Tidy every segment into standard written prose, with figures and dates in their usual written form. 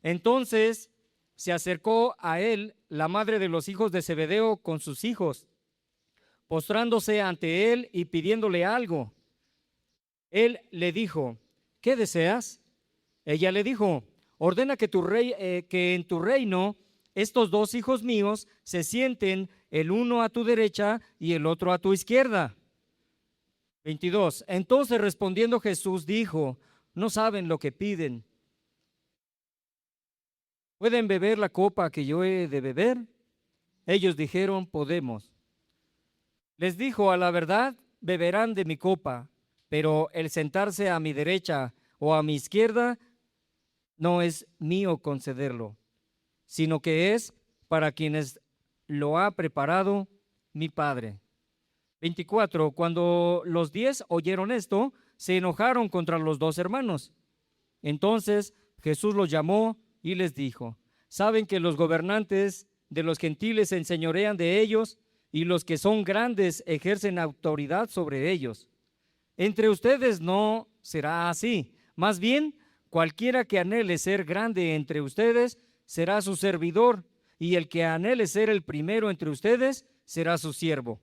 Entonces se acercó a él la madre de los hijos de Zebedeo con sus hijos, postrándose ante él y pidiéndole algo. Él le dijo: ¿qué deseas? Ella le dijo: ordena que que en tu reino estos dos hijos míos se sienten, el uno a tu derecha y el otro a tu izquierda. 22. Entonces respondiendo Jesús dijo: no saben lo que piden. ¿Pueden beber la copa que yo he de beber? Ellos dijeron: podemos. Les dijo: a la verdad, beberán de mi copa, pero el sentarse a mi derecha o a mi izquierda no es mío concederlo, sino que es para quienes lo ha preparado mi Padre. 24. Cuando los 10 oyeron esto, se enojaron contra los dos hermanos. Entonces Jesús los llamó y les dijo: ¿saben que los gobernantes de los gentiles se enseñorean de ellos y los que son grandes ejercen autoridad sobre ellos? Entre ustedes no será así. Más bien, cualquiera que anhele ser grande entre ustedes será su servidor, y el que anhele ser el primero entre ustedes será su siervo.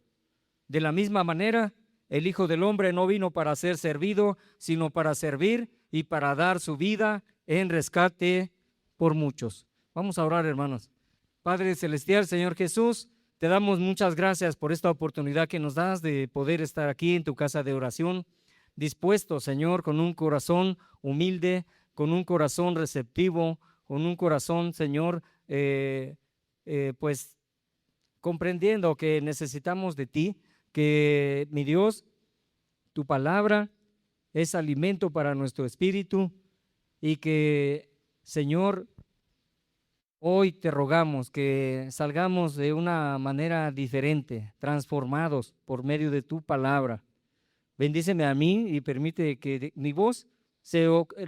De la misma manera, el Hijo del Hombre no vino para ser servido, sino para servir y para dar su vida en rescate por muchos. Vamos a orar, hermanos. Padre celestial, Señor Jesús, te damos muchas gracias por esta oportunidad que nos das de poder estar aquí en tu casa de oración, dispuesto, Señor, con un corazón humilde, con un corazón receptivo, con un corazón, Señor, pues comprendiendo que necesitamos de ti, que, mi Dios, tu palabra es alimento para nuestro espíritu y que, Señor, hoy te rogamos que salgamos de una manera diferente, transformados por medio de tu palabra. Bendíceme a mí y permite que mi voz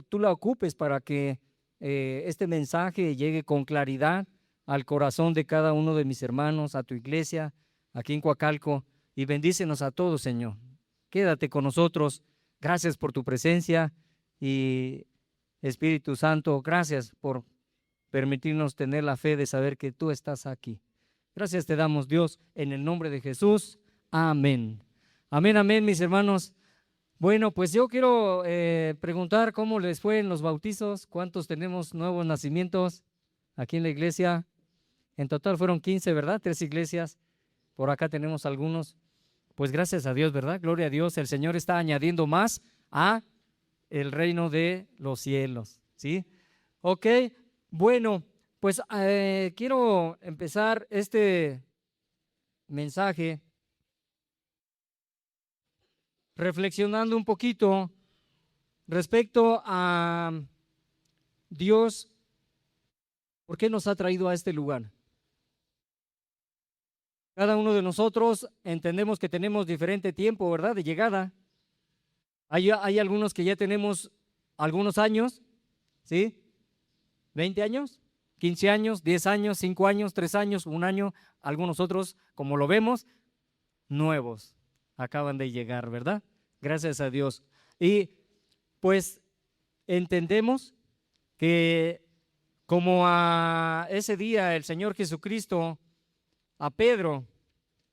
tú la ocupes para que este mensaje llegue con claridad al corazón de cada uno de mis hermanos, a tu iglesia, aquí en Coacalco, y bendícenos a todos, Señor. Quédate con nosotros. Gracias por tu presencia y Espíritu Santo, gracias por permitirnos tener la fe de saber que tú estás aquí. Gracias te damos, Dios, en el nombre de Jesús. Amén. Amén, amén, mis hermanos. Bueno, pues yo quiero preguntar cómo les fue en los bautizos, cuántos tenemos nuevos nacimientos aquí en la iglesia. En total fueron 15, ¿verdad? 3 iglesias. Por acá tenemos algunos. Pues gracias a Dios, ¿verdad? Gloria a Dios. El Señor está añadiendo más a el reino de los cielos, ¿sí? Ok, bueno, pues quiero empezar este mensaje reflexionando un poquito respecto a Dios, ¿por qué nos ha traído a este lugar? Cada uno de nosotros entendemos que tenemos diferente tiempo, ¿verdad?, de llegada. Hay algunos que ya tenemos algunos años, ¿sí? 20 años, 15 años, 10 años, 5 años, 3 años, 1 año. Algunos otros, como lo vemos, nuevos, acaban de llegar, ¿verdad? Gracias a Dios. Y pues entendemos que como a ese día el Señor Jesucristo a Pedro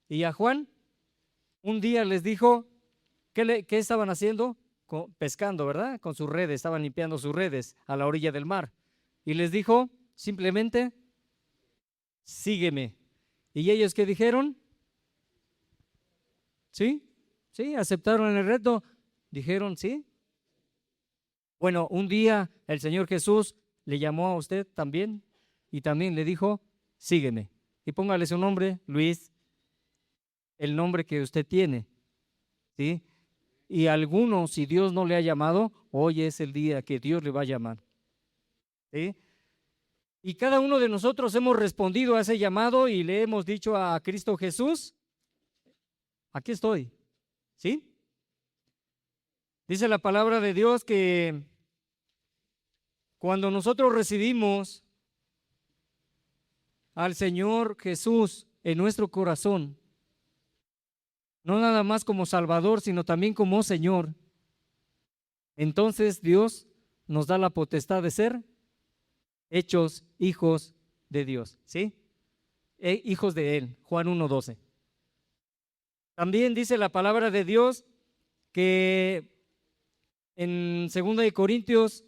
y a Juan, un día les dijo, ¿qué estaban haciendo? Pescando, ¿verdad? Con sus redes, estaban limpiando sus redes a la orilla del mar. Y les dijo simplemente, sígueme. ¿Y ellos qué dijeron? ¿Sí? ¿Sí? ¿Aceptaron el reto? Dijeron, ¿sí? Bueno, un día el Señor Jesús le llamó a usted también y también le dijo, sígueme. Y póngale su nombre, Luis, el nombre que usted tiene, ¿sí? Y algunos, si Dios no le ha llamado, hoy es el día que Dios le va a llamar, ¿sí? Y cada uno de nosotros hemos respondido a ese llamado y le hemos dicho a Cristo Jesús, aquí estoy, ¿sí? Dice la palabra de Dios que cuando nosotros recibimos al Señor Jesús en nuestro corazón, no nada más como Salvador, sino también como Señor, entonces Dios nos da la potestad de ser hechos hijos de Dios, ¿sí? Hijos de Él, Juan 1:12. También dice la palabra de Dios que en 2 de Corintios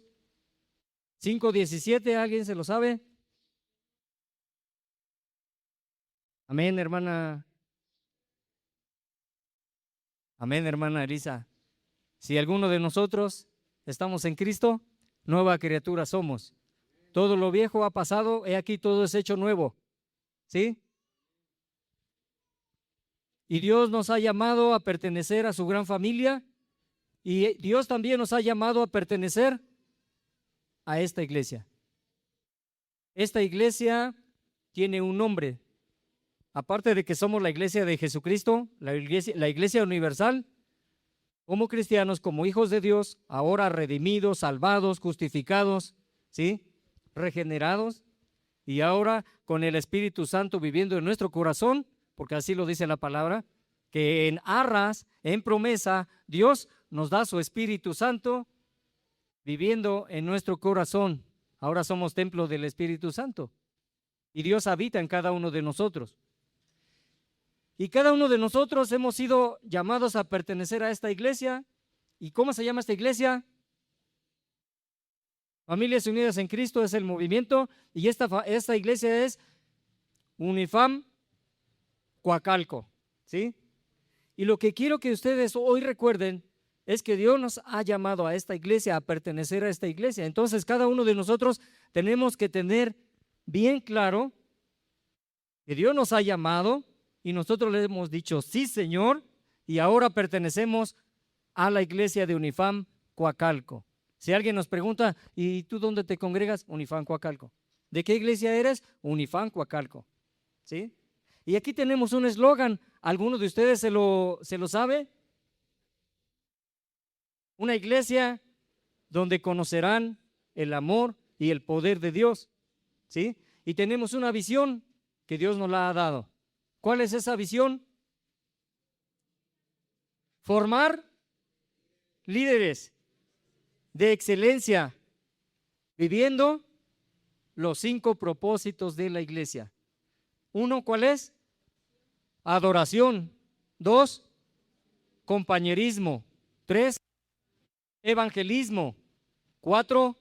5:17, ¿alguien se lo sabe? Amén, hermana. Amén, hermana Elisa. Si alguno de nosotros estamos en Cristo, nueva criatura somos. Todo lo viejo ha pasado, he aquí todo es hecho nuevo. ¿Sí? Y Dios nos ha llamado a pertenecer a su gran familia y Dios también nos ha llamado a pertenecer a esta iglesia. Esta iglesia tiene un nombre. Aparte de que somos la iglesia de Jesucristo, la iglesia universal, como cristianos, como hijos de Dios, ahora redimidos, salvados, justificados, ¿sí? Regenerados, y ahora con el Espíritu Santo viviendo en nuestro corazón, porque así lo dice la palabra, que en arras, en promesa, Dios nos da su Espíritu Santo viviendo en nuestro corazón. Ahora somos templo del Espíritu Santo y Dios habita en cada uno de nosotros. Y cada uno de nosotros hemos sido llamados a pertenecer a esta iglesia. ¿Y cómo se llama esta iglesia? Familias Unidas en Cristo es el movimiento y esta iglesia es Unifam Coacalco, ¿sí? Y lo que quiero que ustedes hoy recuerden es que Dios nos ha llamado a esta iglesia, a pertenecer a esta iglesia. Entonces, cada uno de nosotros tenemos que tener bien claro que Dios nos ha llamado y nosotros le hemos dicho, sí, Señor, y ahora pertenecemos a la iglesia de Unifam Coacalco. Si alguien nos pregunta, ¿y tú dónde te congregas? Unifam Coacalco. ¿De qué iglesia eres? Unifam Coacalco. ¿Sí? Y aquí tenemos un eslogan. ¿Alguno de ustedes se lo sabe? Una iglesia donde conocerán el amor y el poder de Dios. ¿Sí? Y tenemos una visión que Dios nos la ha dado. ¿Cuál es esa visión? Formar líderes de excelencia, viviendo los 5 propósitos de la iglesia. 1, ¿cuál es? Adoración. 2, compañerismo. 3, evangelismo. 4,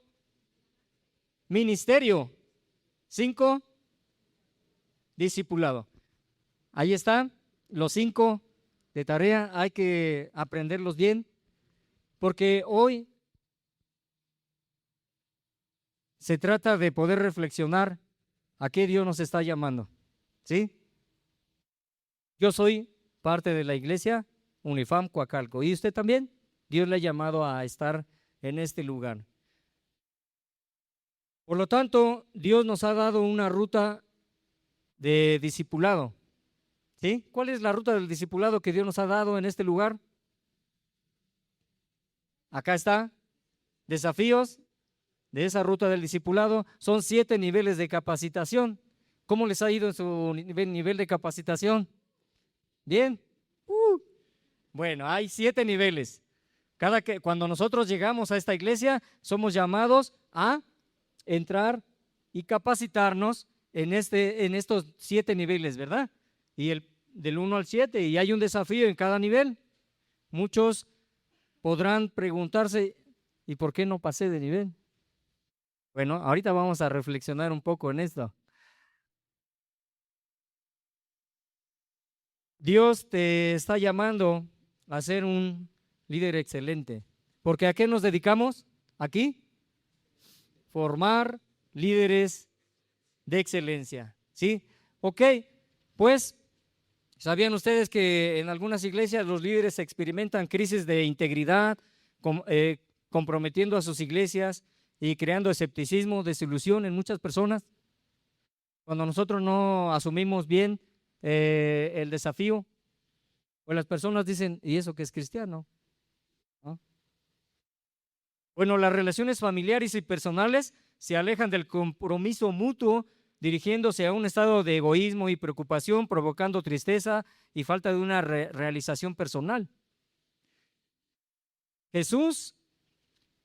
ministerio. 5, discipulado. Ahí están los 5 de tarea, hay que aprenderlos bien, porque hoy se trata de poder reflexionar a qué Dios nos está llamando, ¿sí? Yo soy parte de la iglesia Unifam Coacalco, ¿y usted también? Dios le ha llamado a estar en este lugar. Por lo tanto, Dios nos ha dado una ruta de discipulado, ¿sí? ¿Cuál es la ruta del discipulado que Dios nos ha dado en este lugar? Acá está, desafíos de esa ruta del discipulado, son 7 niveles de capacitación. ¿Cómo les ha ido en su nivel de capacitación? ¿Bien? Bueno, hay 7 niveles. Cuando nosotros llegamos a esta iglesia, somos llamados a entrar y capacitarnos en estos 7 niveles, ¿verdad? Y del 1 al 7, y hay un desafío en cada nivel. Muchos podrán preguntarse, ¿y por qué no pasé de nivel? Bueno, ahorita vamos a reflexionar un poco en esto. Dios te está llamando a ser un líder excelente. Porque ¿a qué nos dedicamos aquí? Formar líderes de excelencia. ¿Sí? Ok, pues, ¿sabían ustedes que en algunas iglesias los líderes experimentan crisis de integridad, comprometiendo a sus iglesias y creando escepticismo, desilusión en muchas personas? Cuando nosotros no asumimos bien el desafío, pues las personas dicen, ¿y eso que es cristiano? ¿No? Bueno, las relaciones familiares y personales se alejan del compromiso mutuo, dirigiéndose a un estado de egoísmo y preocupación, provocando tristeza y falta de una realización personal. Jesús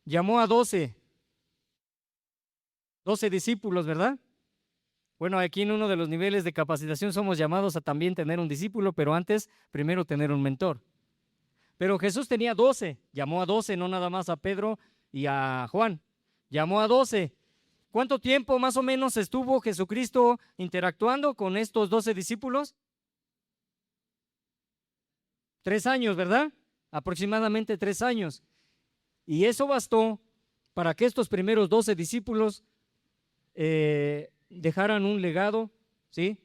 llamó a 12 12 discípulos, ¿verdad? Bueno, aquí en uno de los niveles de capacitación somos llamados a también tener un discípulo, pero antes, primero tener un mentor. Pero Jesús tenía 12, llamó a 12, no nada más a Pedro y a Juan, llamó a 12. ¿Cuánto tiempo más o menos estuvo Jesucristo interactuando con estos 12 discípulos? 3 años, ¿verdad? Aproximadamente 3 años. Y eso bastó para que estos primeros 12 discípulos dejaran un legado, ¿sí?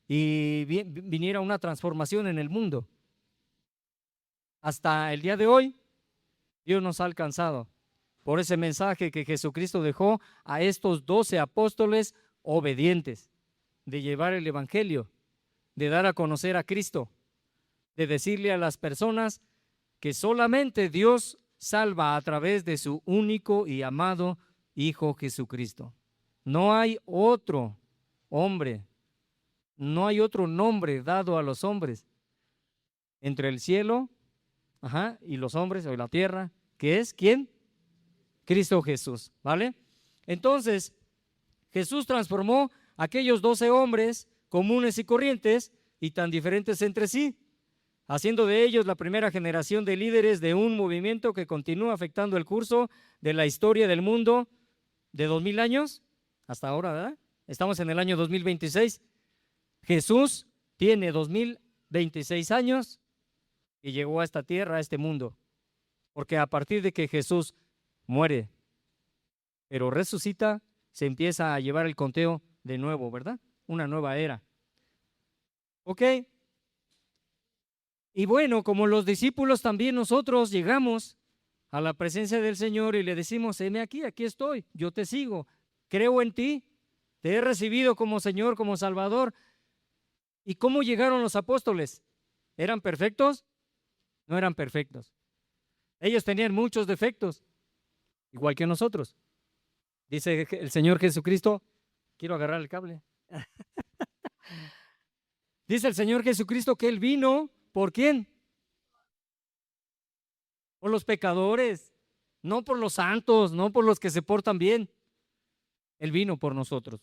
Y viniera una transformación en el mundo. Hasta el día de hoy, Dios nos ha alcanzado por ese mensaje que Jesucristo dejó a estos 12 apóstoles obedientes, de llevar el evangelio, de dar a conocer a Cristo, de decirle a las personas que solamente Dios salva a través de su único y amado Hijo Jesucristo. No hay otro hombre, no hay otro nombre dado a los hombres entre el cielo y los hombres o la tierra, que es ¿quién? Cristo Jesús, ¿vale? Entonces, Jesús transformó a aquellos 12 hombres comunes y corrientes y tan diferentes entre sí, haciendo de ellos la primera generación de líderes de un movimiento que continúa afectando el curso de la historia del mundo de 2000 años hasta ahora, ¿verdad? Estamos en el año 2026. Jesús tiene 2026 años y llegó a esta tierra, a este mundo, porque a partir de que Jesús muere, pero resucita, se empieza a llevar el conteo de nuevo, ¿verdad? Una nueva era. ¿Ok? Y bueno, como los discípulos también nosotros llegamos a la presencia del Señor y le decimos, heme aquí, aquí estoy, yo te sigo, creo en ti, te he recibido como Señor, como Salvador. ¿Y cómo llegaron los apóstoles? ¿Eran perfectos? No eran perfectos. Ellos tenían muchos defectos, igual que nosotros. Dice el Señor Jesucristo, quiero agarrar el cable. Dice el Señor Jesucristo que Él vino, ¿por quién? Por los pecadores, no por los santos, no por los que se portan bien. Él vino por nosotros.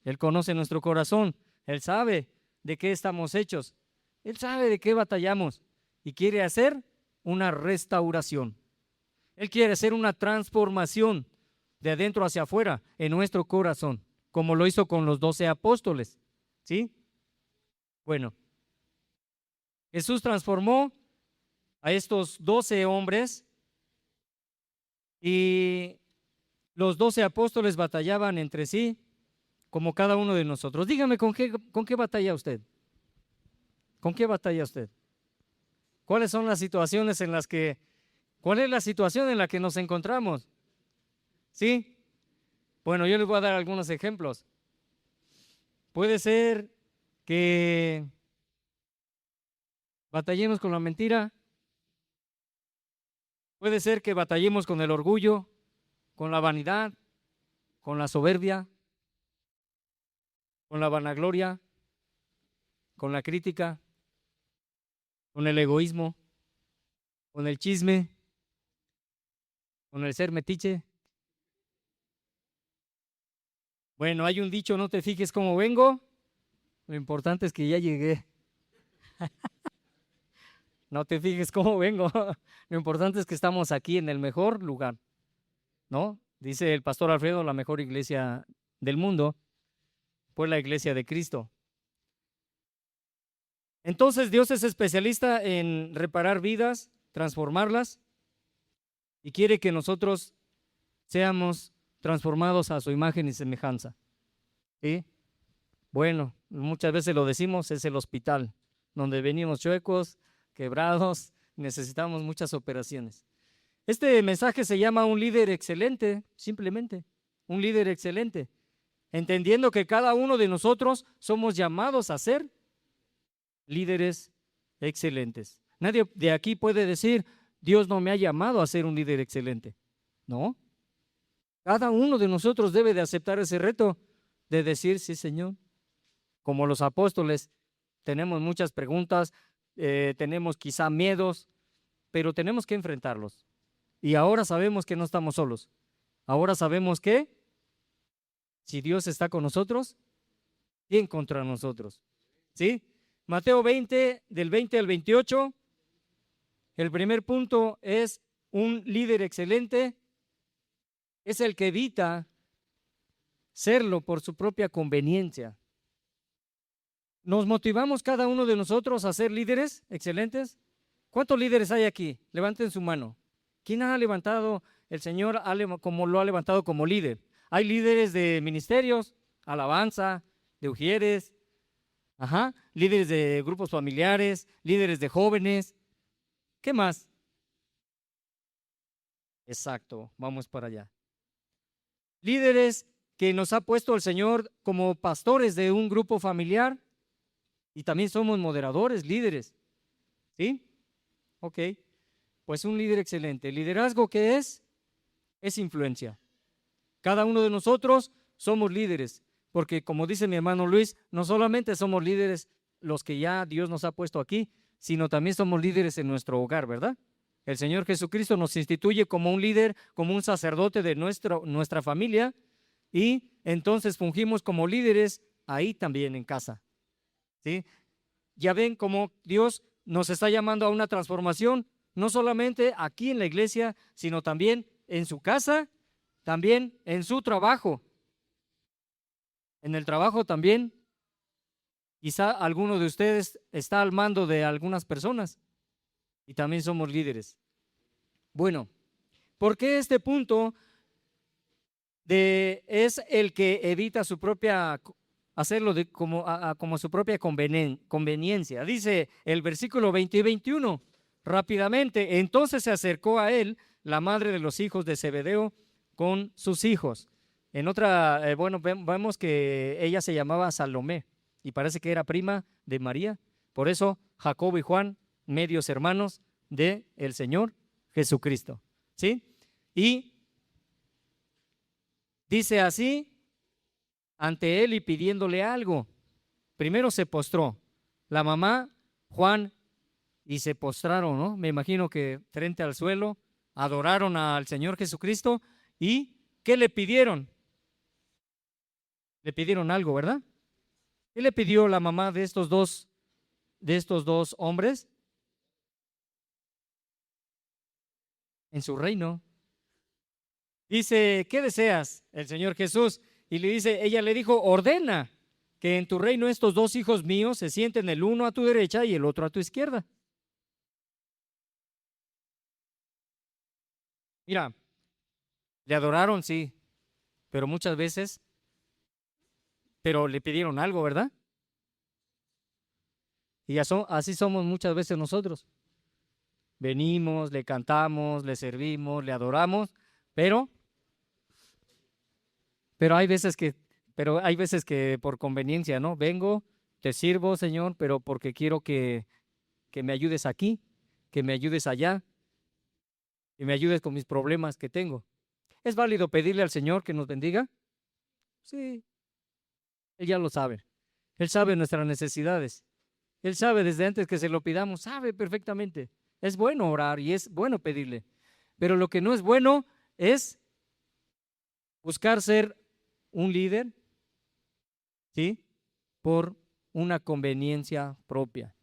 Él conoce nuestro corazón. Él sabe de qué estamos hechos. Él sabe de qué batallamos y quiere hacer una restauración. Él quiere hacer una transformación de adentro hacia afuera en nuestro corazón, como lo hizo con los 12 apóstoles. ¿Sí? Bueno, Jesús transformó a estos 12 hombres y los 12 apóstoles batallaban entre sí como cada uno de nosotros. Dígame, ¿con qué batalla usted? ¿Con qué batalla usted? ¿Cuáles son las situaciones en las que, cuál es la situación en la que nos encontramos? ¿Sí? Bueno, yo les voy a dar algunos ejemplos. Puede ser que batallemos con la mentira. Puede ser que batallemos con el orgullo, con la vanidad, con la soberbia, con la vanagloria, con la crítica, con el egoísmo, con el chisme, con el ser metiche. Bueno, hay un dicho, no te fijes cómo vengo, lo importante es que ya llegué. No te fijes cómo vengo, lo importante es que estamos aquí en el mejor lugar, ¿no? Dice el pastor Alfredo, la mejor iglesia del mundo, pues la iglesia de Cristo. Entonces Dios es especialista en reparar vidas, transformarlas, y quiere que nosotros seamos transformados a su imagen y semejanza. ¿Sí? Bueno, muchas veces lo decimos, es el hospital, donde venimos chuecos, quebrados, necesitamos muchas operaciones. Este mensaje se llama un líder excelente, simplemente, un líder excelente, entendiendo que cada uno de nosotros somos llamados a ser líderes excelentes. Nadie de aquí puede decir, Dios no me ha llamado a ser un líder excelente. No. Cada uno de nosotros debe de aceptar ese reto de decir, sí, Señor. Como los apóstoles, tenemos muchas preguntas, tenemos quizá miedos, pero tenemos que enfrentarlos. Y ahora sabemos que no estamos solos. Ahora sabemos que Si Dios está con nosotros, ¿quién contra nosotros? ¿Sí? Mateo 20, del 20 al 28, el primer punto es un líder excelente, es el que evita serlo por su propia conveniencia. ¿Nos motivamos cada uno de nosotros a ser líderes excelentes? ¿Cuántos líderes hay aquí? Levanten su mano. ¿Quién ha levantado, el Señor como lo ha levantado como líder? Hay líderes de ministerios, alabanza, de ujieres, líderes de grupos familiares, líderes de jóvenes. ¿Qué más? Exacto, vamos para allá. Líderes que nos ha puesto el Señor como pastores de un grupo familiar y también somos moderadores, líderes. ¿Sí? Ok, pues un líder excelente. ¿Liderazgo qué es? Es influencia. Cada uno de nosotros somos líderes, porque como dice mi hermano Luis, no solamente somos líderes los que ya Dios nos ha puesto aquí, sino también somos líderes en nuestro hogar, ¿verdad? El Señor Jesucristo nos instituye como un líder, como un sacerdote de nuestra familia, y entonces fungimos como líderes ahí también en casa. ¿Sí? Ya ven cómo Dios nos está llamando a una transformación, no solamente aquí en la iglesia, sino también en su casa, también en su trabajo. En el trabajo también, quizá alguno de ustedes está al mando de algunas personas y también somos líderes. Bueno, ¿por qué este punto es el que evita su propia hacerlo como su propia conveniencia? Dice el versículo 20 y 21, rápidamente, entonces se acercó a él la madre de los hijos de Zebedeo con sus hijos. En otra, vemos que ella se llamaba Salomé y parece que era prima de María. Por eso Jacobo y Juan, medios hermanos de el Señor Jesucristo. ¿Sí? Y dice así, ante él y pidiéndole algo. Primero se postró la mamá, Juan, y se postraron, ¿no? Me imagino que frente al suelo, adoraron al Señor Jesucristo. ¿Y qué le pidieron? Le pidieron algo, ¿verdad? ¿Qué le pidió la mamá de estos dos hombres? En su reino. Dice, ¿qué deseas? El Señor Jesús. Y ella le dijo, ordena que en tu reino estos dos hijos míos se sienten el uno a tu derecha y el otro a tu izquierda. Mira, le adoraron, sí, pero muchas veces, pero le pidieron algo, ¿verdad? Y así somos muchas veces nosotros. Venimos, le cantamos, le servimos, le adoramos, pero hay veces que por conveniencia, ¿no? Vengo, te sirvo, Señor, pero porque quiero que me ayudes aquí, que me ayudes allá, que me ayudes con mis problemas que tengo. ¿Es válido pedirle al Señor que nos bendiga? Sí, Él ya lo sabe. Él sabe nuestras necesidades. Él sabe desde antes que se lo pidamos, sabe perfectamente. Es bueno orar y es bueno pedirle. Pero lo que no es bueno es buscar ser un líder, ¿sí? Por una conveniencia propia.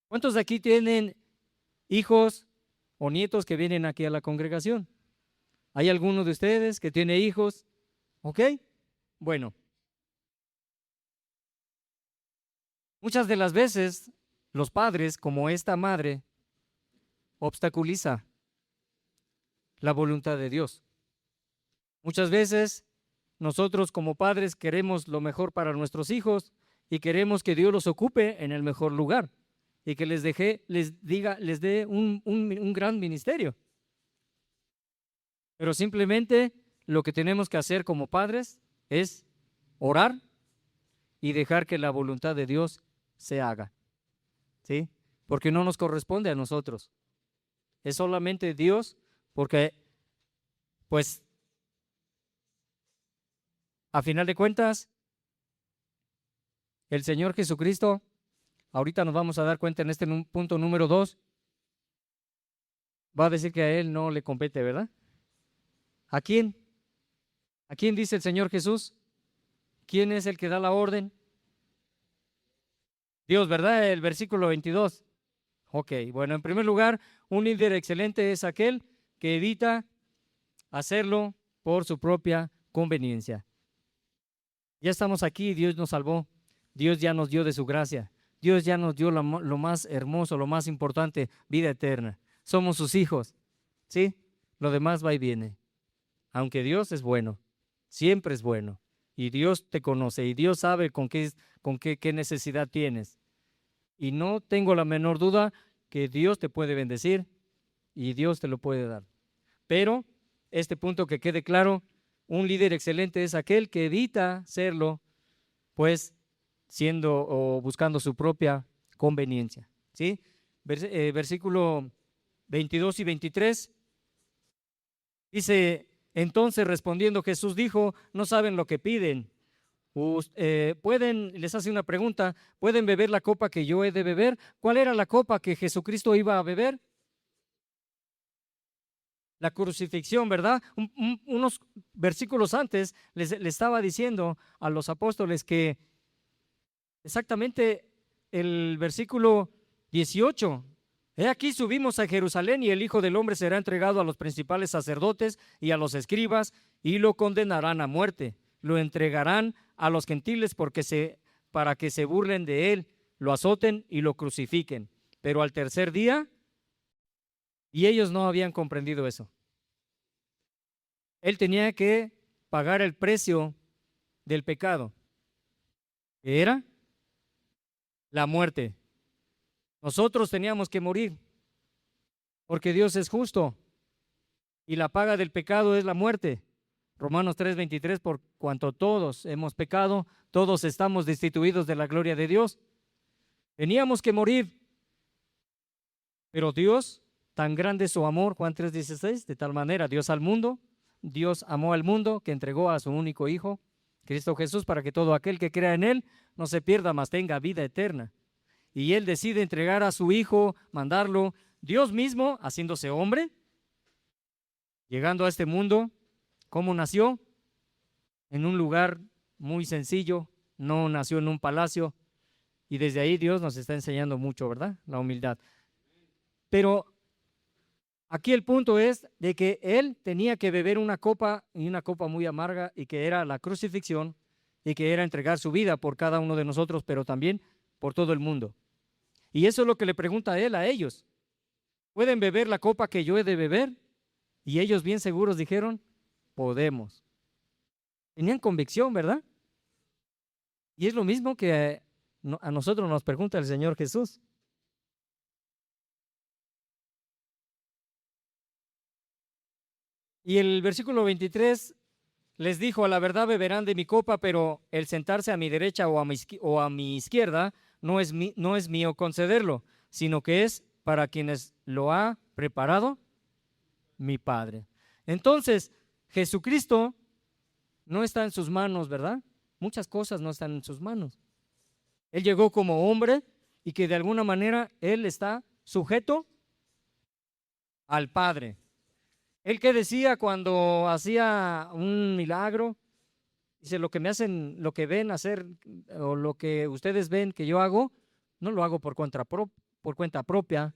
¿Cuántos de aquí tienen hijos o nietos que vienen aquí a la congregación? ¿Hay alguno de ustedes que tiene hijos? ¿Ok? Bueno, muchas de las veces los padres, como esta madre, obstaculiza la voluntad de Dios. Muchas veces nosotros como padres queremos lo mejor para nuestros hijos y queremos que Dios los ocupe en el mejor lugar y que les dé un gran ministerio. Pero simplemente lo que tenemos que hacer como padres es orar y dejar que la voluntad de Dios se haga, ¿sí? Porque no nos corresponde a nosotros. Es solamente Dios, porque, pues, a final de cuentas, el Señor Jesucristo, ahorita nos vamos a dar cuenta en este punto número 2, va a decir que a Él no le compete, ¿verdad? ¿A quién? ¿A quién dice el Señor Jesús? ¿Quién es el que da la orden? Dios, ¿verdad? El versículo 22. Ok, bueno, en primer lugar, un líder excelente es aquel que evita hacerlo por su propia conveniencia. Ya estamos aquí, Dios nos salvó, Dios ya nos dio de su gracia, Dios ya nos dio lo más hermoso, lo más importante, vida eterna. Somos sus hijos, ¿sí? Lo demás va y viene. Aunque Dios es bueno, siempre es bueno, y Dios te conoce, y Dios sabe qué necesidad tienes. Y no tengo la menor duda que Dios te puede bendecir y Dios te lo puede dar. Pero este punto que quede claro, un líder excelente es aquel que evita serlo, pues siendo o buscando su propia conveniencia. ¿Sí? Versículo 22 y 23 dice, entonces respondiendo Jesús dijo, no saben lo que piden. Les hace una pregunta, ¿pueden beber la copa que yo he de beber? ¿Cuál era la copa que Jesucristo iba a beber? La crucifixión, ¿verdad? Unos versículos antes le estaba diciendo a los apóstoles que exactamente el versículo 18, he aquí subimos a Jerusalén y el Hijo del Hombre será entregado a los principales sacerdotes y a los escribas y lo condenarán a muerte. Lo entregarán a los gentiles para que se burlen de él, lo azoten y lo crucifiquen. Pero al tercer día, y ellos no habían comprendido eso. Él tenía que pagar el precio del pecado, que era la muerte. Nosotros teníamos que morir, porque Dios es justo y la paga del pecado es la muerte. Romanos 3:23, por cuanto todos hemos pecado, todos estamos destituidos de la gloria de Dios. Teníamos que morir, pero Dios, tan grande es su amor, Juan 3:16, de tal manera Dios amó al mundo que entregó a su único Hijo, Cristo Jesús, para que todo aquel que crea en Él no se pierda, mas tenga vida eterna. Y Él decide entregar a su Hijo, mandarlo, Dios mismo, haciéndose hombre, llegando a este mundo. ¿Cómo nació? En un lugar muy sencillo, no nació en un palacio, y desde ahí Dios nos está enseñando mucho, ¿verdad? La humildad. Pero aquí el punto es de que Él tenía que beber una copa, y una copa muy amarga, y que era la crucifixión, y que era entregar su vida por cada uno de nosotros, pero también por todo el mundo. Y eso es lo que le pregunta Él a ellos. ¿Pueden beber la copa que yo he de beber? Y ellos bien seguros dijeron, podemos. Tenían convicción, ¿verdad? Y es lo mismo que a nosotros nos pregunta el Señor Jesús. Y el versículo 23 les dijo, a la verdad beberán de mi copa, pero el sentarse a mi derecha o a mi izquierda no es mío concederlo, sino que es para quienes lo ha preparado mi Padre. Entonces, Jesucristo no está en sus manos, ¿verdad? Muchas cosas no están en sus manos. Él llegó como hombre y que de alguna manera Él está sujeto al Padre. Él que decía cuando hacía un milagro, dice, lo que me hacen, lo que ven hacer o lo que ustedes ven que yo hago, no lo hago por cuenta propia.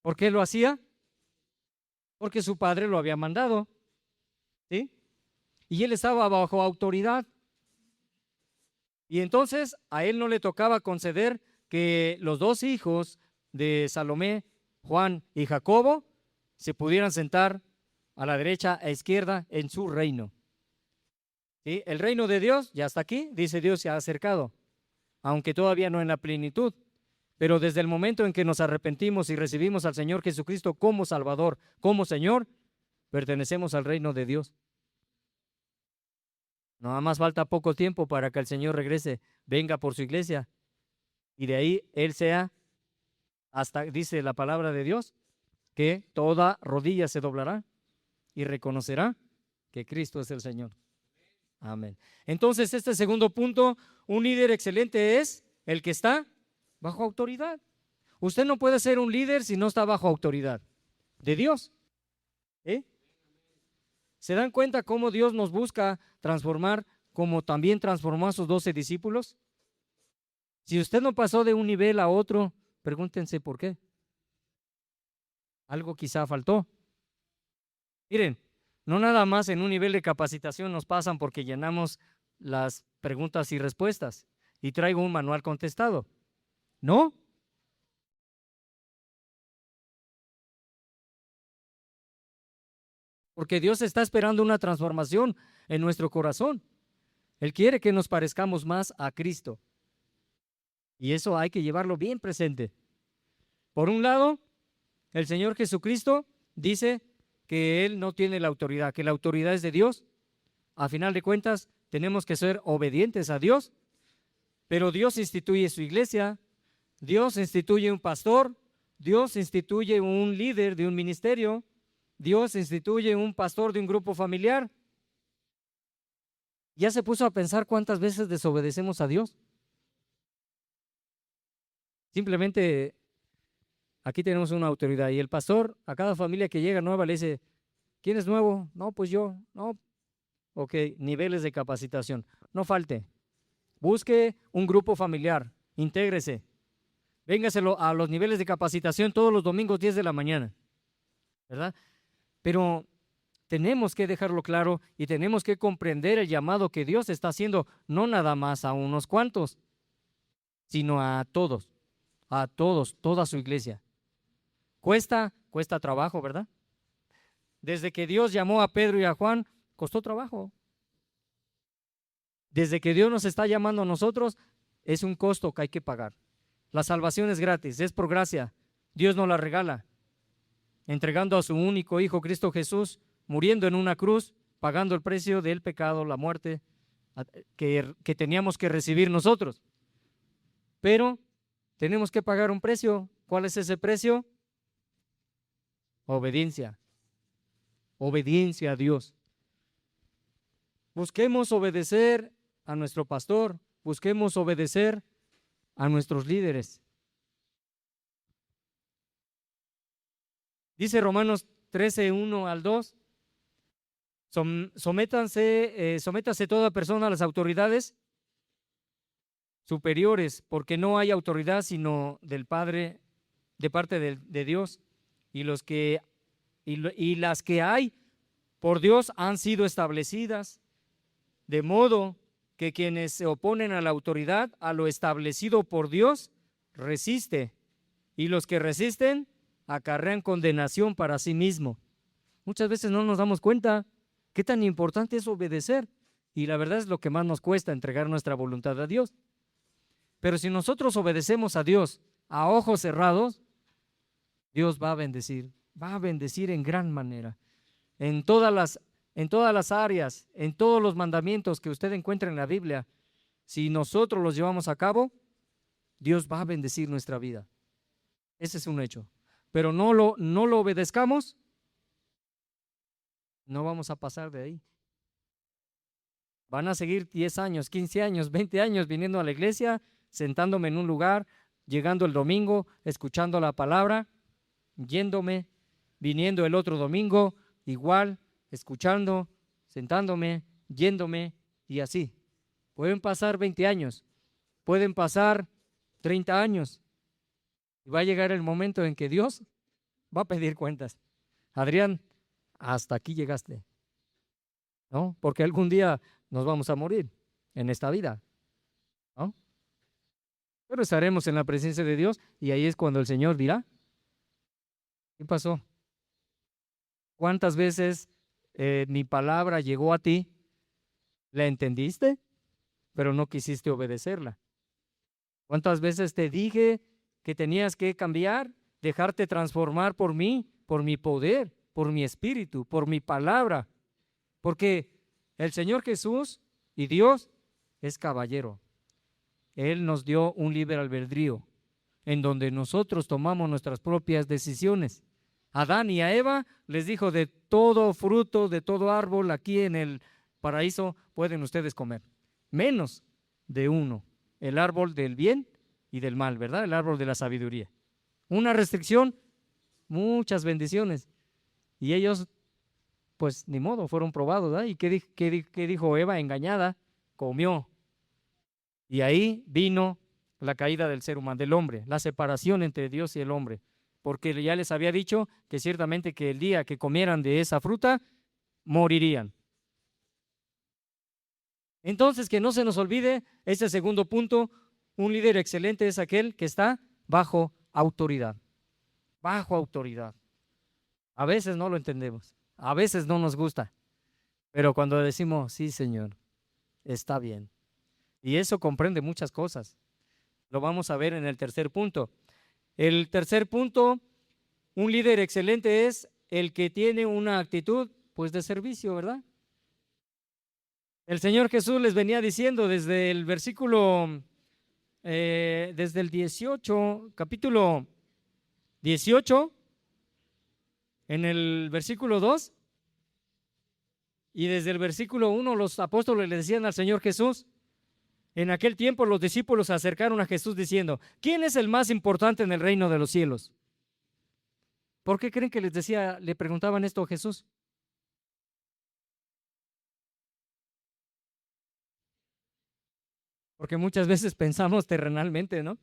¿Por qué lo hacía? Porque su padre lo había mandado, ¿sí? Y él estaba bajo autoridad. Y entonces a él no le tocaba conceder que los dos hijos de Salomé, Juan y Jacobo, se pudieran sentar a la derecha e izquierda en su reino. ¿Sí? El reino de Dios ya está aquí, dice Dios, se ha acercado, aunque todavía no en la plenitud. Pero desde el momento en que nos arrepentimos y recibimos al Señor Jesucristo como Salvador, como Señor, pertenecemos al reino de Dios. Nada más falta poco tiempo para que el Señor regrese, venga por su iglesia, y de ahí Él sea, hasta dice la palabra de Dios, que toda rodilla se doblará y reconocerá que Cristo es el Señor. Amén. Entonces, este segundo punto, un líder excelente es el que está bajo autoridad. Usted no puede ser un líder si no está bajo autoridad de Dios. ¿Eh? ¿Se dan cuenta cómo Dios nos busca transformar, como también transformó a sus 12 discípulos? Si usted no pasó de un nivel a otro, pregúntense por qué. Algo quizá faltó. Miren, no nada más en un nivel de capacitación nos pasan porque llenamos las preguntas y respuestas y traigo un manual contestado. ¿No? Porque Dios está esperando una transformación en nuestro corazón. Él quiere que nos parezcamos más a Cristo. Y eso hay que llevarlo bien presente. Por un lado, el Señor Jesucristo dice que Él no tiene la autoridad, que la autoridad es de Dios. A final de cuentas, tenemos que ser obedientes a Dios, pero Dios instituye su iglesia, Dios instituye un pastor, Dios instituye un líder de un ministerio, Dios instituye un pastor de un grupo familiar. ¿Ya se puso a pensar cuántas veces desobedecemos a Dios? Simplemente aquí tenemos una autoridad y el pastor a cada familia que llega nueva le dice, ¿quién es nuevo? No, pues yo. No, ok, niveles de capacitación. No falte. Busque un grupo familiar, intégrese. Véngaselo a los niveles de capacitación todos los domingos 10 de la mañana, ¿verdad? Pero tenemos que dejarlo claro y tenemos que comprender el llamado que Dios está haciendo, no nada más a unos cuantos, sino a todos, toda su iglesia. Cuesta trabajo, ¿verdad? Desde que Dios llamó a Pedro y a Juan, costó trabajo. Desde que Dios nos está llamando a nosotros, es un costo que hay que pagar. La salvación es gratis, es por gracia. Dios nos la regala, entregando a su único Hijo, Cristo Jesús, muriendo en una cruz, pagando el precio del pecado, la muerte que teníamos que recibir nosotros. Pero tenemos que pagar un precio. ¿Cuál es ese precio? Obediencia. Obediencia a Dios. Busquemos obedecer a nuestro pastor, busquemos obedecer a nuestros líderes. Dice Romanos 13, 1 al 2, sométase toda persona a las autoridades superiores, porque no hay autoridad sino del Padre, de parte de Dios, y las que hay por Dios han sido establecidas, de modo que quienes se oponen a la autoridad, a lo establecido por Dios, resiste, y los que resisten acarrean condenación para sí mismo. Muchas veces no nos damos cuenta qué tan importante es obedecer, y la verdad es lo que más nos cuesta, entregar nuestra voluntad a Dios. Pero si nosotros obedecemos a Dios a ojos cerrados, Dios va a bendecir en gran manera, en todas las áreas, en todos los mandamientos que usted encuentra en la Biblia. Si nosotros los llevamos a cabo, Dios va a bendecir nuestra vida. Ese es un hecho. Pero no lo obedezcamos, no vamos a pasar de ahí. Van a seguir 10 años, 15 años, 20 años viniendo a la iglesia, sentándome en un lugar, llegando el domingo, escuchando la palabra, yéndome, viniendo el otro domingo, igual, escuchando, sentándome, yéndome y así. Pueden pasar 20 años, pueden pasar 30 años y va a llegar el momento en que Dios va a pedir cuentas. Adrián, hasta aquí llegaste, ¿no? Porque algún día nos vamos a morir en esta vida, ¿no? Pero estaremos en la presencia de Dios y ahí es cuando el Señor dirá, ¿qué pasó? ¿Cuántas veces mi palabra llegó a ti? ¿La entendiste? Pero no quisiste obedecerla. ¿Cuántas veces te dije que tenías que cambiar, dejarte transformar por mí, por mi poder, por mi espíritu, por mi palabra? Porque el Señor Jesús y Dios es caballero. Él nos dio un libre albedrío en donde nosotros tomamos nuestras propias decisiones. A Adán y a Eva les dijo, de todo fruto, de todo árbol aquí en el paraíso pueden ustedes comer, menos de uno, el árbol del bien y del mal, ¿verdad? El árbol de la sabiduría. Una restricción, muchas bendiciones. Y ellos pues ni modo, fueron probados, ¿verdad? ¿Y qué dijo Eva? Engañada, comió. Y ahí vino la caída del ser humano, del hombre, la separación entre Dios y el hombre. Porque ya les había dicho que ciertamente que el día que comieran de esa fruta, morirían. Entonces, que no se nos olvide este segundo punto, un líder excelente es aquel que está bajo autoridad. Bajo autoridad. A veces no lo entendemos, a veces no nos gusta, pero cuando decimos, sí, Señor, está bien. Y eso comprende muchas cosas. Lo vamos a ver en el tercer punto. El tercer punto, un líder excelente es el que tiene una actitud, pues, de servicio, ¿verdad? El Señor Jesús les venía diciendo desde el versículo, desde el 18, capítulo 18, en el versículo 2, y desde el versículo 1 los apóstoles le decían al Señor Jesús, en aquel tiempo los discípulos se acercaron a Jesús diciendo, ¿quién es el más importante en el reino de los cielos? ¿Por qué creen que le preguntaban esto a Jesús? Porque muchas veces pensamos terrenalmente, ¿no?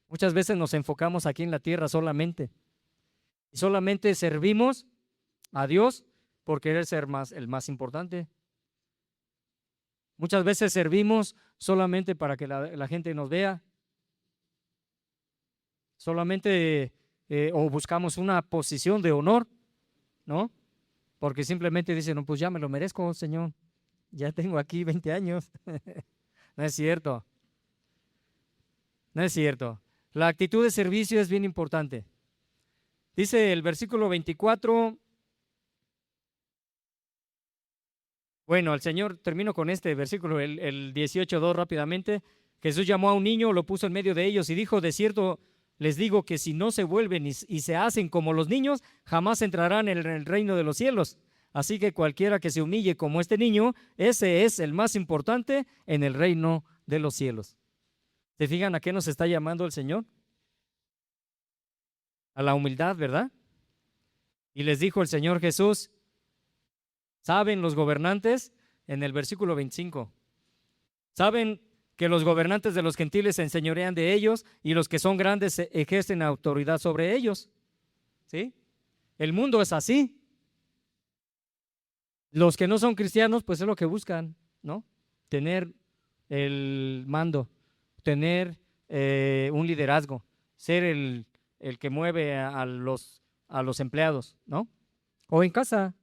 Muchas veces nos enfocamos aquí en la tierra solamente. Y solamente servimos a Dios por querer ser el más importante. Muchas veces servimos solamente para que la gente nos vea. Solamente o buscamos una posición de honor, ¿no? Porque simplemente dicen, no, pues ya me lo merezco, Señor. Ya tengo aquí 20 años. No es cierto. No es cierto. La actitud de servicio es bien importante. Dice el versículo 24. Bueno, el Señor, termino con este versículo, el 18:2 rápidamente. Jesús llamó a un niño, lo puso en medio de ellos y dijo, de cierto les digo que si no se vuelven y se hacen como los niños, jamás entrarán en el reino de los cielos. Así que cualquiera que se humille como este niño, ese es el más importante en el reino de los cielos. ¿Se fijan a qué nos está llamando el Señor? A la humildad, ¿verdad? Y les dijo el Señor Jesús, ¿saben los gobernantes? En el versículo 25. ¿Saben que los gobernantes de los gentiles se enseñorean de ellos y los que son grandes ejercen autoridad sobre ellos? ¿Sí? El mundo es así. Los que no son cristianos, pues es lo que buscan, ¿no? Tener el mando, tener un liderazgo, ser el que mueve a los empleados, ¿no? O en casa,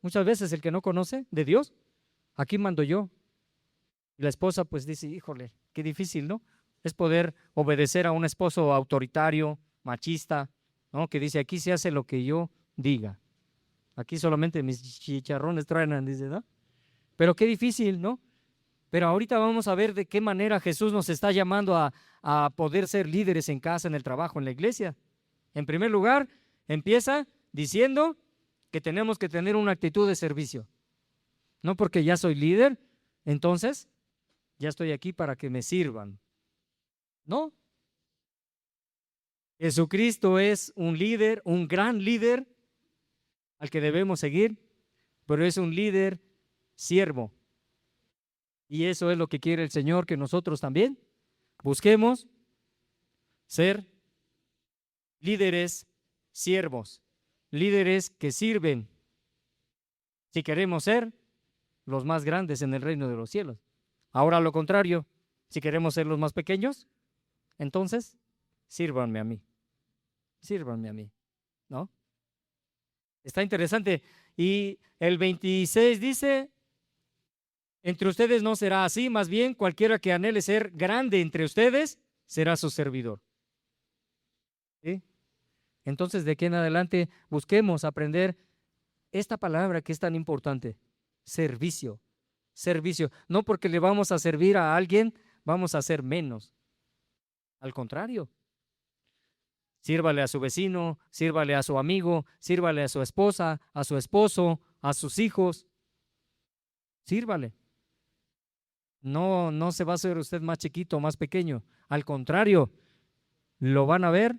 muchas veces el que no conoce de Dios, aquí mando yo. Y la esposa pues dice, híjole, qué difícil, ¿no? Es poder obedecer a un esposo autoritario, machista, ¿no? Que dice, aquí se hace lo que yo diga. Aquí solamente mis chicharrones truenan, dice, ¿no? Pero qué difícil, ¿no? Pero ahorita vamos a ver de qué manera Jesús nos está llamando a poder ser líderes en casa, en el trabajo, en la iglesia. En primer lugar, empieza diciendo que tenemos que tener una actitud de servicio. No porque ya soy líder, entonces ya estoy aquí para que me sirvan. No. Jesucristo es un líder, un gran líder al que debemos seguir, pero es un líder siervo. Y eso es lo que quiere el Señor, que nosotros también busquemos ser líderes siervos, líderes que sirven, si queremos ser los más grandes en el reino de los cielos. Ahora lo contrario, si queremos ser los más pequeños, entonces sírvanme a mí, ¿no? Está interesante. Y el 26 dice, entre ustedes no será así, más bien cualquiera que anhele ser grande entre ustedes será su servidor. ¿Sí? Entonces, de aquí en adelante, busquemos aprender esta palabra que es tan importante, servicio, servicio. No porque le vamos a servir a alguien, vamos a hacer menos. Al contrario, sírvale a su vecino, sírvale a su amigo, sírvale a su esposa, a su esposo, a sus hijos. Sírvale. No se va a hacer usted más chiquito, más pequeño. Al contrario, lo van a ver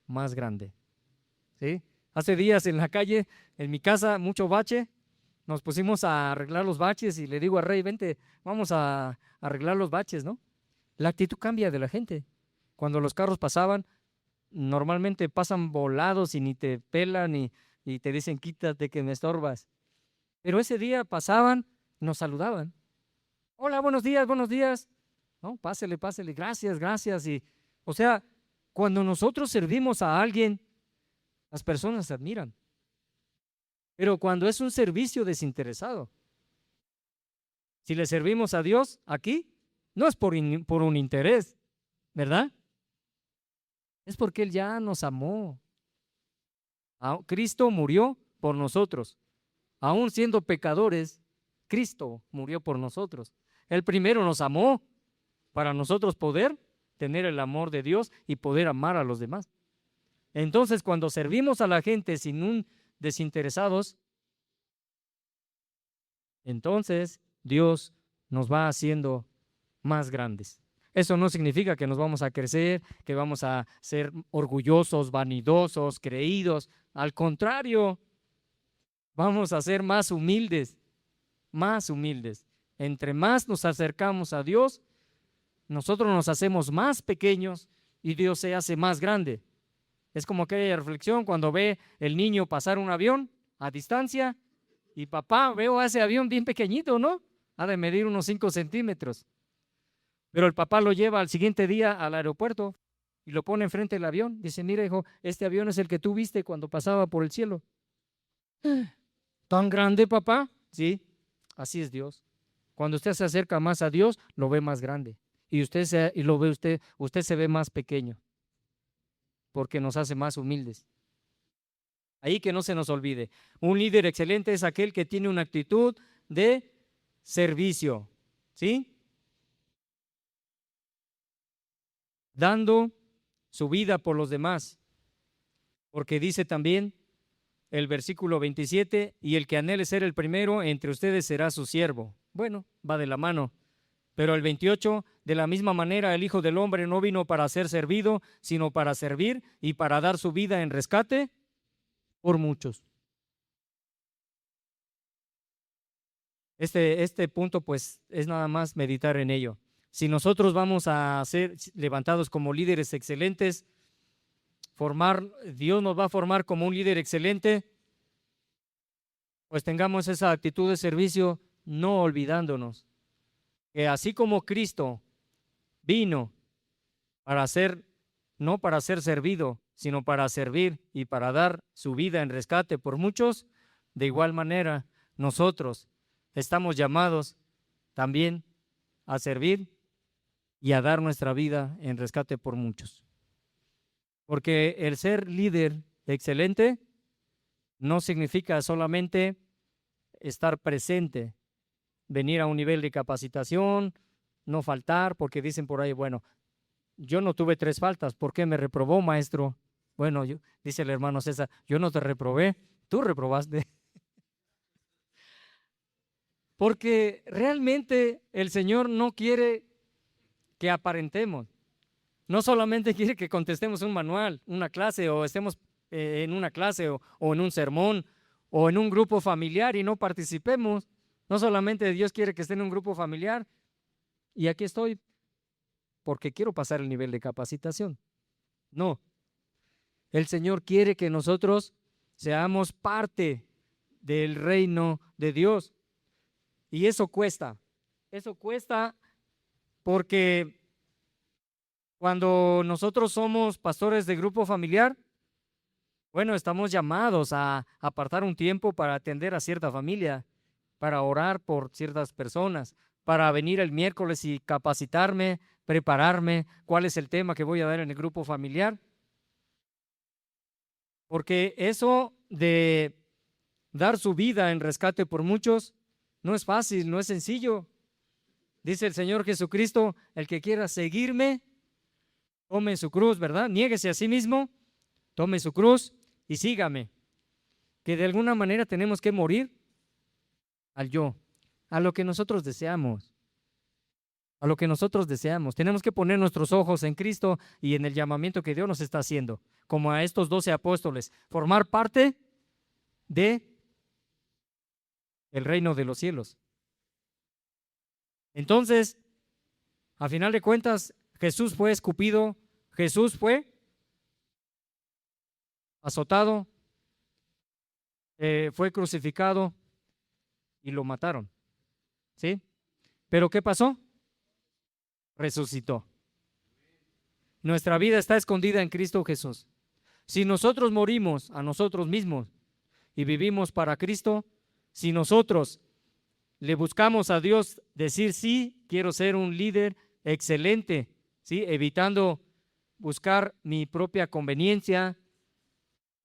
más grande. ¿Sí? Hace días en la calle, en mi casa, mucho bache. Nos pusimos a arreglar los baches y le digo a Rey, vente, vamos a arreglar los baches, ¿no? La actitud cambia de la gente. Cuando los carros pasaban, normalmente pasan volados y ni te pelan y te dicen, quítate que me estorbas. Pero ese día pasaban, nos saludaban. Hola, buenos días, buenos días. No, pásele, pásele, gracias, gracias. Y, o sea, cuando nosotros servimos a alguien, las personas se admiran. Pero cuando es un servicio desinteresado, si le servimos a Dios aquí, no es por un interés, ¿verdad? Es porque Él ya nos amó. Cristo murió por nosotros. Aún siendo pecadores, Cristo murió por nosotros. Él primero nos amó para nosotros poder tener el amor de Dios y poder amar a los demás. Entonces, cuando servimos a la gente sin un desinteresados, entonces Dios nos va haciendo más grandes. Eso no significa que nos vamos a crecer, que vamos a ser orgullosos, vanidosos, creídos. Al contrario, vamos a ser más humildes, más humildes. Entre más nos acercamos a Dios, nosotros nos hacemos más pequeños y Dios se hace más grande. Es como aquella reflexión cuando ve el niño pasar un avión a distancia y papá, veo a ese avión bien pequeñito, ¿no? Ha de medir unos 5 centímetros. Pero el papá lo lleva al siguiente día al aeropuerto y lo pone enfrente del avión. Dice, mira hijo, este avión es el que tú viste cuando pasaba por el cielo. ¿Tan grande, papá? Sí, así es Dios. Cuando usted se acerca más a Dios, lo ve más grande. Y lo ve usted se ve más pequeño, porque nos hace más humildes. Ahí que no se nos olvide. Un líder excelente es aquel que tiene una actitud de servicio, ¿sí? Dando su vida por los demás. Porque dice también el versículo 27, y el que anhele ser el primero entre ustedes será su siervo. Bueno, va de la mano. Pero el 28, de la misma manera el Hijo del Hombre no vino para ser servido, sino para servir y para dar su vida en rescate por muchos. Este punto pues es nada más meditar en ello. Si nosotros vamos a ser levantados como líderes excelentes, Dios nos va a formar como un líder excelente, pues tengamos esa actitud de servicio, no olvidándonos que así como Cristo vino para ser, no para ser servido, sino para servir y para dar su vida en rescate por muchos, de igual manera nosotros estamos llamados también a servir y a dar nuestra vida en rescate por muchos. Porque el ser líder excelente no significa solamente estar presente, venir a un nivel de capacitación, no faltar, porque dicen por ahí, bueno, yo no tuve 3 faltas, ¿por qué me reprobó, maestro? Bueno, dice el hermano César, yo no te reprobé, tú reprobaste. Porque realmente el Señor no quiere que aparentemos. No solamente quiere que contestemos un manual, una clase, o estemos en una clase o en un sermón o en un grupo familiar y no participemos. No solamente Dios quiere que esté en un grupo familiar y aquí estoy porque quiero pasar el nivel de capacitación. No. El Señor quiere que nosotros seamos parte del reino de Dios. Y eso cuesta. Eso cuesta porque cuando nosotros somos pastores de grupo familiar, bueno, estamos llamados a apartar un tiempo para atender a cierta familia, para orar por ciertas personas, para venir el miércoles y capacitarme, prepararme, cuál es el tema que voy a dar en el grupo familiar. Porque eso de dar su vida en rescate por muchos no es fácil, no es sencillo. Dice el Señor Jesucristo, el que quiera seguirme, tome su cruz, ¿verdad? Niéguese a sí mismo, tome su cruz y sígame. Que de alguna manera tenemos que morir al yo, a lo que nosotros deseamos. a lo que nosotros deseamos. Tenemos que poner nuestros ojos en Cristo y en el llamamiento que Dios nos está haciendo, como a estos 12 apóstoles, formar parte de el reino de los cielos. Entonces, a final de cuentas, Jesús fue escupido, Jesús fue azotado, fue crucificado y lo mataron. ¿Sí? ¿Pero qué pasó? Resucitó. Nuestra vida está escondida en Cristo Jesús. Si nosotros morimos a nosotros mismos y vivimos para Cristo, si nosotros le buscamos a Dios decir sí, quiero ser un líder excelente, ¿sí? Evitando buscar mi propia conveniencia,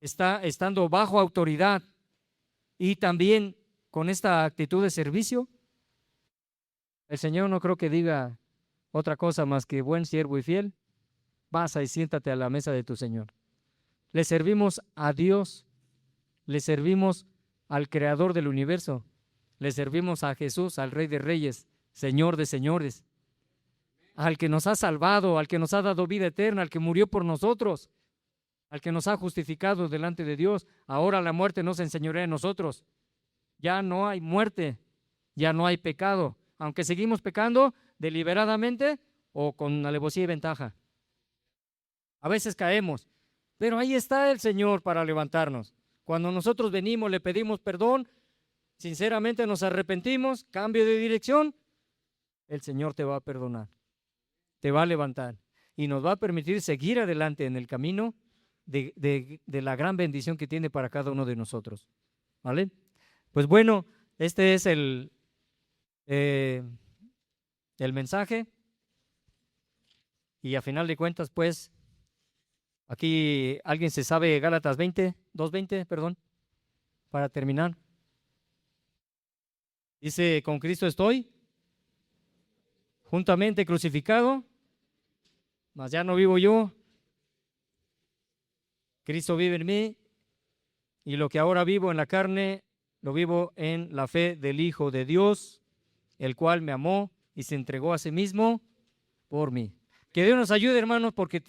estando bajo autoridad y también con esta actitud de servicio, el Señor no creo que diga otra cosa más que buen siervo y fiel, pasa y siéntate a la mesa de tu Señor. Le servimos a Dios, le servimos al Creador del universo, le servimos a Jesús, al Rey de Reyes, Señor de señores, al que nos ha salvado, al que nos ha dado vida eterna, al que murió por nosotros, al que nos ha justificado delante de Dios. Ahora la muerte no se enseñorea en nosotros. Ya no hay muerte, ya no hay pecado, aunque seguimos pecando deliberadamente o con alevosía y ventaja. A veces caemos, pero ahí está el Señor para levantarnos. Cuando nosotros venimos, le pedimos perdón, sinceramente nos arrepentimos, cambio de dirección, el Señor te va a perdonar, te va a levantar y nos va a permitir seguir adelante en el camino de la gran bendición que tiene para cada uno de nosotros. ¿Vale? Pues bueno, este es el mensaje y a final de cuentas, pues, aquí alguien se sabe Gálatas 2:20, perdón, para terminar. Dice, con Cristo estoy juntamente crucificado, mas ya no vivo yo, Cristo vive en mí, y lo que ahora vivo en la carne, lo vivo en la fe del Hijo de Dios, el cual me amó y se entregó a sí mismo por mí. Que Dios nos ayude, hermanos, porque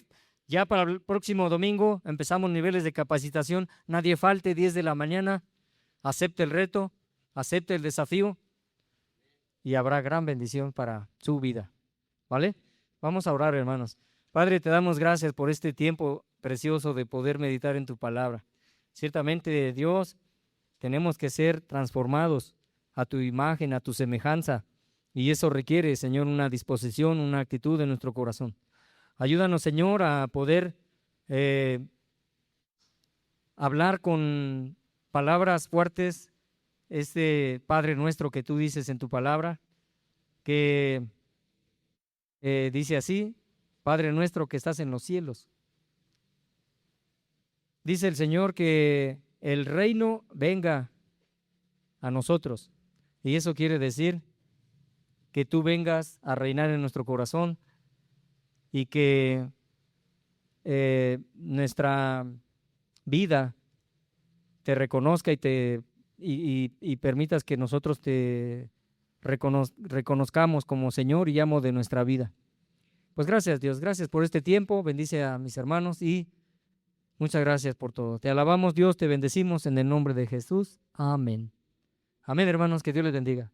ya para el próximo domingo empezamos niveles de capacitación. Nadie falte 10 de la mañana, acepte el reto, acepte el desafío y habrá gran bendición para su vida. ¿Vale? Vamos a orar, hermanos. Padre, te damos gracias por este tiempo precioso de poder meditar en tu palabra. Ciertamente, Dios, tenemos que ser transformados a tu imagen, a tu semejanza, y eso requiere, Señor, una disposición, una actitud en nuestro corazón. Ayúdanos, Señor, a poder hablar con palabras fuertes, Padre nuestro que tú dices en tu palabra, que dice así, Padre nuestro que estás en los cielos. Dice el Señor que el reino venga a nosotros. Y eso quiere decir que tú vengas a reinar en nuestro corazón y que nuestra vida te reconozca y permitas que nosotros te reconozcamos como Señor y amo de nuestra vida. Pues gracias, Dios, gracias por este tiempo, bendice a mis hermanos y muchas gracias por todo. Te alabamos, Dios, te bendecimos en el nombre de Jesús. Amén. Amén, hermanos, que Dios les bendiga.